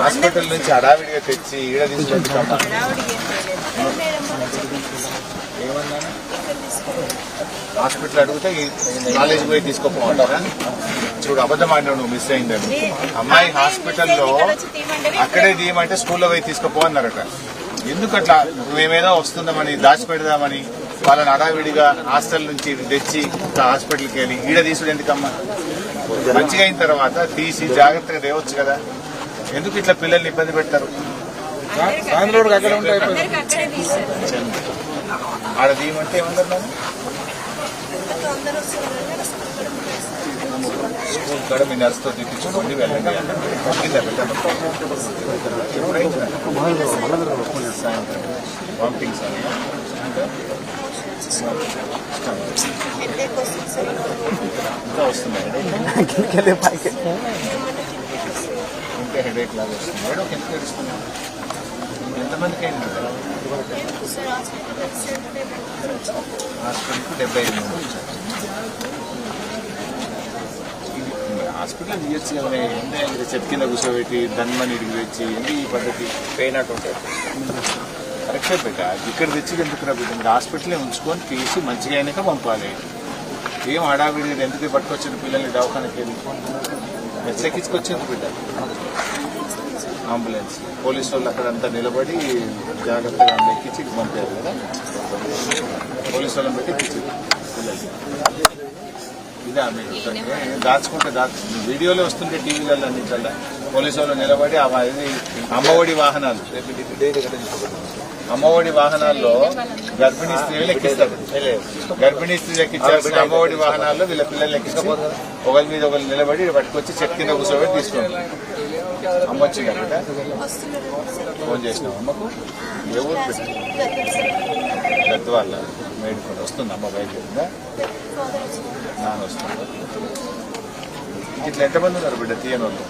Hospital నుంచి హడావిడిగా తెచ్చి ఈడ తీసుకుంటాం. ఏమన్నా హాస్పిటల్ అడిగితే కాలేజీకి పోయి తీసుకోపోమంటారా? చూడు, అబద్ధం ఆడినావు, నువ్వు మిస్ అయిందని. అమ్మాయి హాస్పిటల్లో అక్కడే తీయమంటే స్కూల్లో పోయి తీసుకోపోవన్నారట. ఎందుకు అట్లా? మేమేదో వస్తున్నామని దాచిపెడదామని వాళ్ళని హడావిడిగా హాస్టల్ నుంచి తెచ్చి హాస్పిటల్కి వెళ్ళి ఈడ తీసుడు ఎందుకమ్మా? మంచిగా అయిన తర్వాత తీసి జాగ్రత్తగా తేవచ్చు కదా. ఎందుకు ఇట్లా పిల్లల్ని ఇబ్బంది పెడతారు? ఆడ తీయమంటే ఏమన్నారు? స్కూల్ కాడ మీ నర్సుతో తెప్పించుకోండి, వెళ్ళండి. సాయంత్రం వామిటింగ్స్ ఇంకా వస్తున్నాయి. ఇంకా హెడేక్ లాగా వస్తుంది. హెడేక్ ఎంత తెలుస్తున్నాయి? ఎంతమందికి అయింది? హాస్పిటల్కి 75 మంది వచ్చారు. హాస్పిటల్ తీయచ్చు కదా. ఏంటంటే చెట్టు కింద కూర్చోబెట్టి ధన్మని ఇడికి తెచ్చి ఎందుకు ఈ పద్ధతి? పెయిన్ అటు ఉంటుంది కరెక్టే బిడ్డ. ఇక్కడ తెచ్చి ఎందుకు రా బిడ్డ? మీరు హాస్పిటలే ఉంచుకొని తీసి మంచిగా అయినాక పంపాలి. ఏం హడావిడి ఎందుకు పట్టుకొచ్చిన పిల్లల్ని దవాఖానకి వెళ్ళి ఎక్కించుకొచ్చింది బిడ్డ. అంబులెన్స్ పోలీసు వాళ్ళు అక్కడంతా నిలబడి జాగ్రత్తగా ఎక్కించి పంపారు కదా. పోలీసు వాళ్ళని పెట్టి ఎక్కించింది పిల్లలు. ఇదే మీరు దాచుకుంటే వీడియోలో వస్తుంటే టీవీలలో అన్నింటల్లా పోలీసు వాళ్ళు నిలబడి అమ్మఒడి వాహనాలు, అమ్మఒడి వాహనాల్లో గర్భిణీ స్త్రీలు ఎక్కిస్తారు. గర్భిణీ స్త్రీలు ఎక్కించాల్సిన అమ్మఒడి వాహనాల్లో వీళ్ళ పిల్లల్ని ఎక్కించి ఒకరి మీద ఒకరు నిలబడి పట్టుకొచ్చి చెట్టు కింద కూర్చోబెట్టి తీసుకోండి. అమ్మ వచ్చింది అక్కడ ఫోన్ చేసినావు అమ్మకు? ఏ ఊరు పెట్టి పెద్ద వాళ్ళ మేడుకొని వస్తుంది అమ్మ బయలుదేరిందా? నాన్న వస్తుందా? ఇట్లా ఎంతమంది ఉన్నారు బిడ్డ తీయని వాళ్ళు?